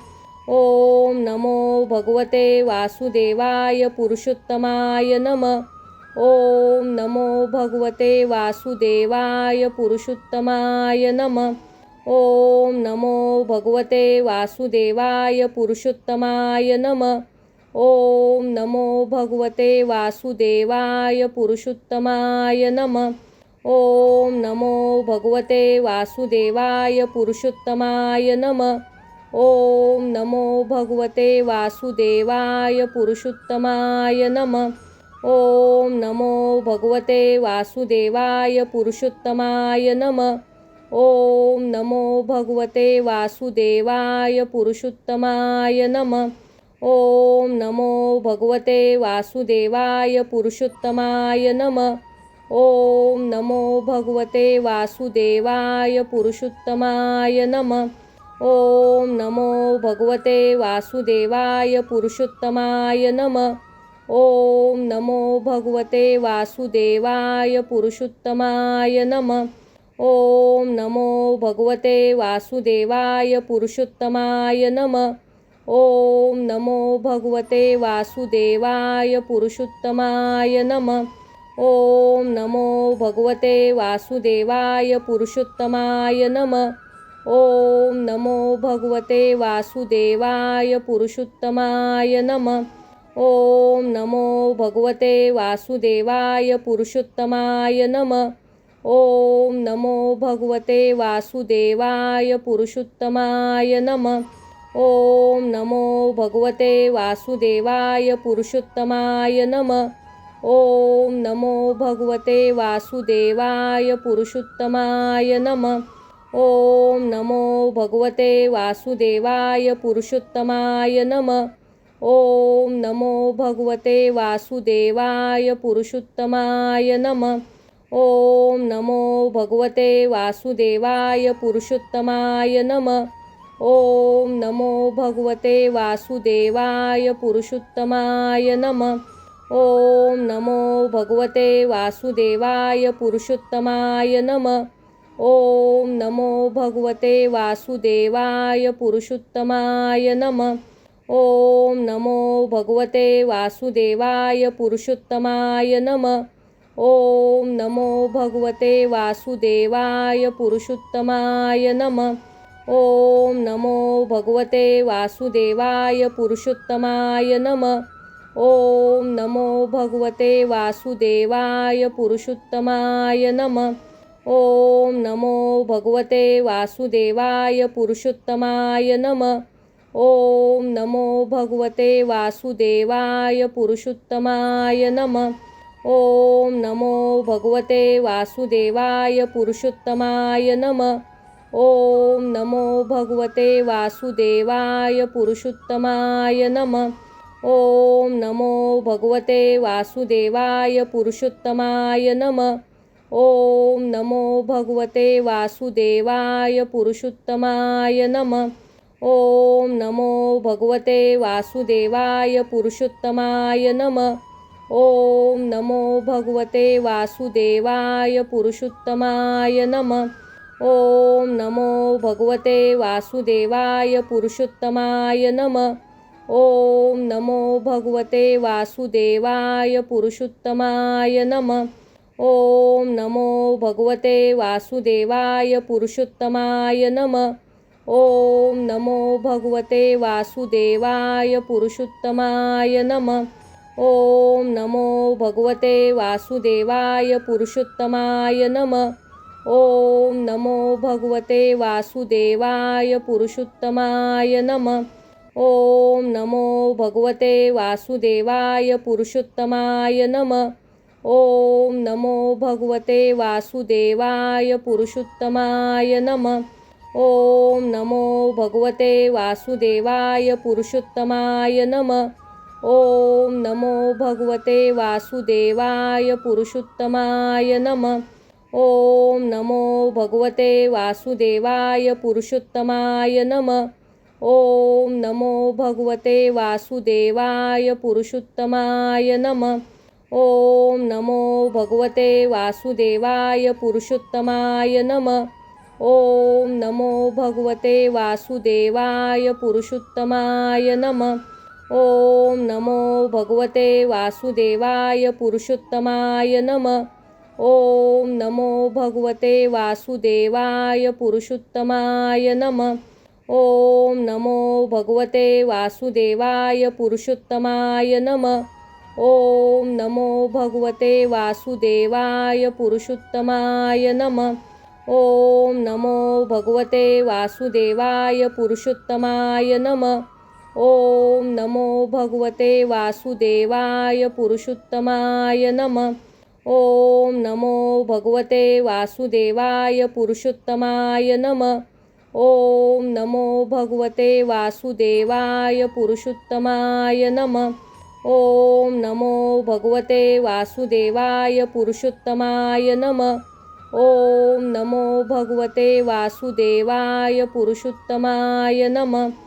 ओम नमो भगवते वासुदेवाय पुरुषोत्तमाय नमः. ओम नमो भगवते वासुदेवाय पुरुषोत्तमाय नमः. ओम नमो भगवते वासुदेवाय पुरुषोत्तमाय नमः. ओम नमो भगवते वासुदेवाय पुरुषोत्तमाय नमः. ओम नमो भगवते वासुदेवाय पुरुषोत्तमाय नमः. ओम नमो भगवते वासुदेवाय पुरुषोत्तमाय नमः. ओम नमो भगवते वासुदेवाय पुरुषोत्तमाय नमः. ओम नमो भगवते वासुदेवाय पुरुषोत्तमाय नमः. ओम नमो भगवते वासुदेवाय पुरुषोत्तमाय नमः. ओम नमो भगवते वासुदेवाय पुरुषोत्तमाय नमः. ओम नमो भगवते वासुदेवाय पुरुषोत्तमाय नमः. ओम नमो भगवते वासुदेवाय पुरुषोत्तमाय नमः. ओम नमो भगवते वासुदेवाय पुरुषोत्तमाय नमः. ओम नमो भगवते वासुदेवाय पुरुषोत्तमाय नमः. ओम नमो भगवते वासुदेवाय पुरुषोत्तमाय नमः. ओम नमो भगवते वासुदेवाय पुरुषोत्तमाय नमः. ओम नमो भगवते वासुदेवाय पुरुषोत्तमाय नमः. ओम नमो भगवते वासुदेवाय पुरुषोत्तमाय नमः. ओम नमो भगवते वासुदेवाय पुरुषोत्तमाय नमः. ओम नमो भगवते वासुदेवाय पुरुषोत्तमाय नमः. ओम नमो भगवते वासुदेवाय पुरुषोत्तमाय नमः. ओम नमो भगवते वासुदेवाय पुरुषोत्तमाय नमः. ओम नमो भगवते वासुदेवाय पुरुषोत्तमाय नमः. ओम नमो भगवते वासुदेवाय पुरुषोत्तमाय नमः. ओम नमो भगवते वासुदेवाय पुरुषोत्तमाय नमः. ओम नमो भगवते वासुदेवाय पुरुषोत्तमाय नमः. ओम नमो भगवते वासुदेवाय पुरुषोत्तमाय नमः. ओम नमो भगवते वासुदेवाय पुरुषोत्तमाय नमः. ओम नमो भगवते वासुदेवाय पुरुषोत्तमाय नमः. ओम नमो भगवते वासुदेवाय पुरुषोत्तमाय नमः. ओम नमो भगवते वासुदेवाय पुरुषोत्तमाय नमः. ओम नमो भगवते वासुदेवाय पुरुषोत्तमाय नमः. ओम नमो भगवते वासुदेवाय पुरुषोत्तमाय नमः. ओम नमो भगवते वासुदेवाय पुरुषोत्तमाय नमः. ओम नमो भगवते वासुदेवाय पुरुषोत्तमाय नमः. ओम नमो भगवते वासुदेवाय पुरुषोत्तमाय नमः. ओम नमो भगवते वासुदेवाय पुरुषोत्तमाय नमः. ओम नमो भगवते वासुदेवाय पुरुषोत्तमाय नमः. ओम नमो भगवते वासुदेवाय पुरुषोत्तमाय नमः. ओम नमो भगवते वासुदेवाय पुरुषोत्तमाय नमः. ओम नमो भगवते वासुदेवाय पुरुषोत्तमाय नमः. ओम नमो भगवते वासुदेवाय पुरुषोत्तमाय नमः. ओम नमो भगवते वासुदेवाय पुरुषोत्तमाय नमः. ओम नमो भगवते वासुदेवाय पुरुषोत्तमाय नमः. ओम नमो भगवते वासुदेवाय पुरुषोत्तमाय नमः. ओम नमो भगवते वासुदेवाय पुरुषोत्तमाय नमः. ओम नमो भगवते वासुदेवाय पुरुषोत्तमाय नमः. ओम नमो भगवते वासुदेवाय पुरुषोत्तमाय नमः. ओम नमो भगवते वासुदेवाय पुरुषोत्तमाय नमः. ओम नमो भगवते वासुदेवाय पुरुषोत्तमाय नमः. ओम नमो भगवते वासुदेवाय पुरुषोत्तमाय नमः. ओम नमो भगवते वासुदेवाय पुरुषोत्तमाय नमः. ओम नमो भगवते वासुदेवाय पुरुषोत्तमाय नमः. ओम नमो भगवते वासुदेवाय पुरुषोत्तमाय नमः. ओम नमो भगवते वासुदेवाय पुरुषोत्तमाय नमः. ओम नमो भगवते वासुदेवाय पुरुषोत्तमाय नमः. ओम नमो भगवते वासुदेवाय पुरुषोत्तमाय नमः. ओम नमो भगवते वासुदेवाय पुरुषोत्तमाय नमः. ओम नमो भगवते वासुदेवाय पुरुषोत्तमाय नमः. ओम नमो भगवते वासुदेवाय पुरुषोत्तमाय नमः. ओम नमो भगवते वासुदेवाय पुरुषोत्तमाय नमः. ओम नमो भगवते वासुदेवाय पुरुषोत्तमाय नमः. ओम नमो भगवते वासुदेवाय पुरुषोत्तमाय नमः.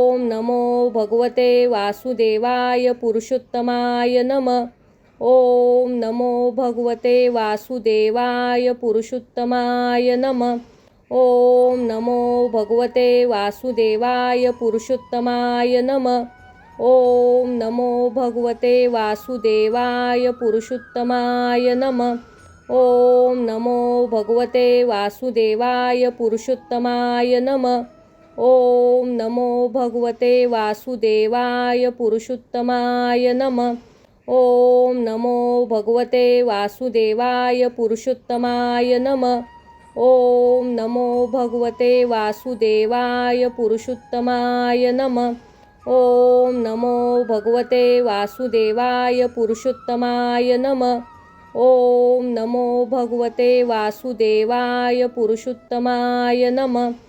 ओम नमो भगवते वासुदेवाय पुरुषोत्तमाय नमः. ओम नमो भगवते वासुदेवाय पुरुषोत्तमाय नमः. ओम नमो भगवते वासुदेवाय पुरुषोत्तमाय नमः. ओम नमो भगवते वासुदेवाय पुरुषोत्तमाय नमः. ओम नमो भगवते वासुदेवाय पुरुषोत्तमाय नमः. ओम नमो भगवते वासुदेवाय पुरुषोत्तमाय नमः. ओम नमो भगवते वासुदेवाय पुरुषोत्तमाय नमः. ओम नमो भगवते वासुदेवाय पुरुषोत्तमाय नमः. ओम नमो भगवते वासुदेवाय पुरुषोत्तमाय नमः.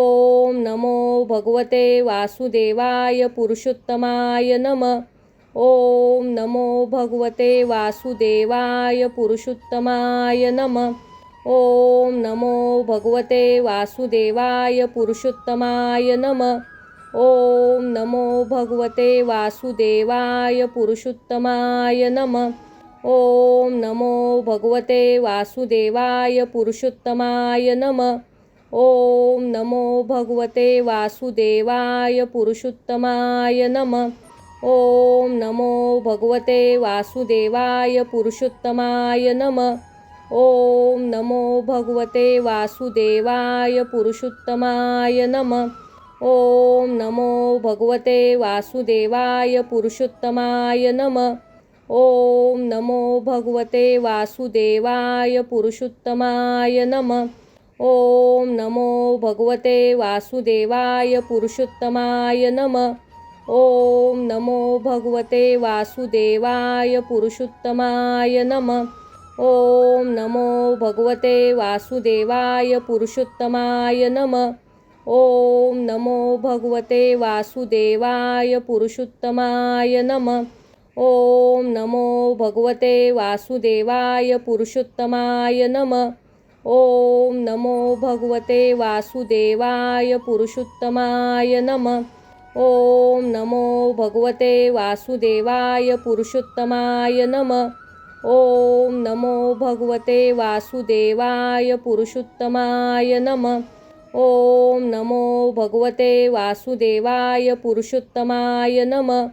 ओम नमो भगवते वासुदेवाय पुरुषोत्तमाय नमः. ओम नमो भगवते वासुदेवाय पुरुषोत्तमाय नमः. ओम नमो भगवते वासुदेवाय पुरुषोत्तमाय नमः. ओम नमो भगवते वासुदेवाय पुरुषोत्तमाय नमः. ओम नमो भगवते वासुदेवाय पुरुषोत्तमाय नमः. ओम नमो भगवते वासुदेवाय पुरुषोत्तमाय नमः. ओम नमो भगवते वासुदेवाय पुरुषोत्तमाय नमः. ओम नमो भगवते वासुदेवाय पुरुषोत्तमाय नमः. ओम नमो भगवते वासुदेवाय पुरुषोत्तमाय नमः. ओम नमो भगवते वासुदेवाय पुरुषोत्तमाय नमः. ओम नमो भगवते वासुदेवाय पुरुषोत्तमाय नमः. ओम नमो भगवते वासुदेवाय पुरुषोत्तमाय नमः. ओम नमो भगवते वासुदेवाय पुरुषोत्तमाय नमः. ओम नमो भगवते वासुदेवाय पुरुषोत्तमाय नमः. ओम नमो भगवते वासुदेवाय पुरुषोत्तमाय नमः. ओम नमो भगवते वासुदेवाय पुरुषोत्तमाय नमः. ओम नमो भगवते वासुदेवाय पुरुषोत्तमाय नमः. ओम नमो भगवते वासुदेवाय पुरुषोत्तमाय नमः. ओम नमो भगवते वासुदेवाय पुरुषोत्तमाय नमः.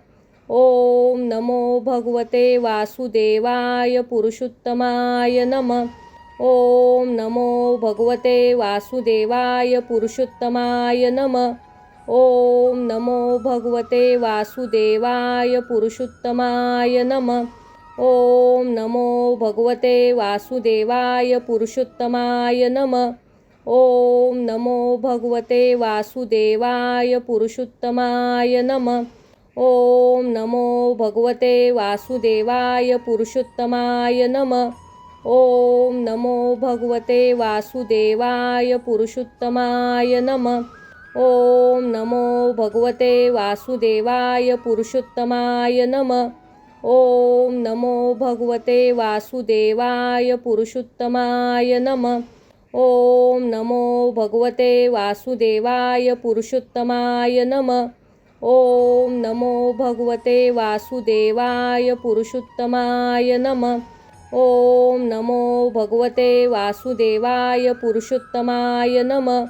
ओम नमो भगवते वासुदेवाय पुरुषोत्तमाय नमः. ओम नमो भगवते वासुदेवाय पुरुषोत्तमाय नमः. ओम नमो भगवते वासुदेवाय पुरुषोत्तमाय नमः. ओम नमो भगवते वासुदेवाय पुरुषोत्तमाय नमः. ओम नमो भगवते वासुदेवाय पुरुषोत्तमाय नमः. ओम नमो भगवते वासुदेवाय पुरुषोत्तमाय नमः. ओम नमो भगवते वासुदेवाय पुरुषोत्तमाय नमः. ओम नमो भगवते वासुदेवाय पुरुषोत्तमाय नमः. ओम नमो भगवते वासुदेवाय पुरुषोत्तमाय नमः. ओम नमो भगवते वासुदेवाय पुरुषोत्तमाय नमः. ओम नमो भगवते वासुदेवाय पुरुषोत्तमाय नमः. ओम नमो भगवते वासुदेवाय पुरुषोत्तमाय नमः.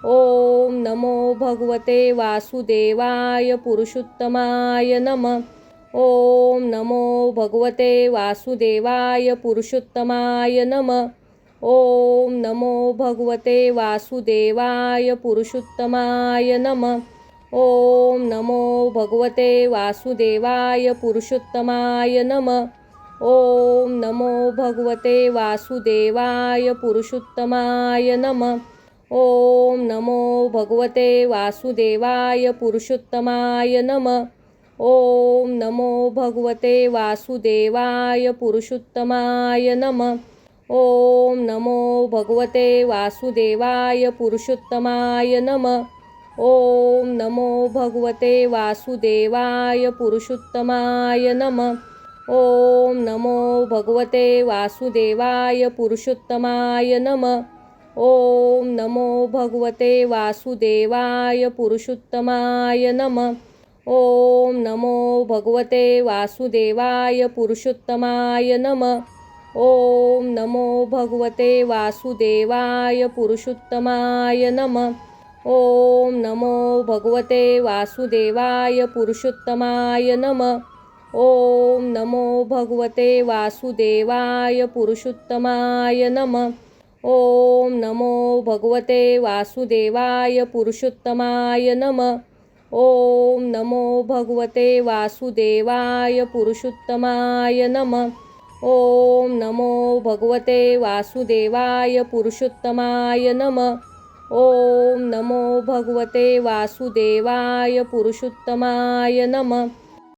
ओम नमो भगवते वासुदेवाय पुरुषोत्तमाय नमः. ओम नमो भगवते वासुदेवाय पुरुषोत्तमाय नमः. ओम नमो भगवते वासुदेवाय पुरुषोत्तमाय नमः. ओम नमो भगवते वासुदेवाय पुरुषोत्तमाय नमः. ओम नमो भगवते वासुदेवाय पुरुषोत्तमाय नमः. ओम नमो भगवते वासुदेवाय पुरुषोत्तमाय नमः. ओम नमो भगवते वासुदेवाय पुरुषोत्तमाय नमः. ओम नमो भगवते वासुदेवाय पुरुषोत्तमाय नमः. ओम नमो भगवते वासुदेवाय पुरुषोत्तमाय नमः. ओम नमो भगवते वासुदेवाय पुरुषोत्तमाय नमः. ओम नमो भगवते वासुदेवाय पुरुषोत्तमाय नमः. ओम नमो भगवते वासुदेवाय पुरुषोत्तमाय नमः. ओम नमो भगवते वासुदेवाय पुरुषोत्तमाय नमः. ओम नमो भगवते वासुदेवाय पुरुषोत्तमाय नमः. ओम नमो भगवते वासुदेवाय पुरुषोत्तमाय नमः. ओम नमो भगवते वासुदेवाय पुरुषोत्तमाय नमः. ओम नमो भगवते वासुदेवाय पुरुषोत्तमाय नमः. ओम नमो भगवते वासुदेवाय पुरुषोत्तमाय नमः. ओम नमो भगवते वासुदेवाय पुरुषोत्तमाय नमः.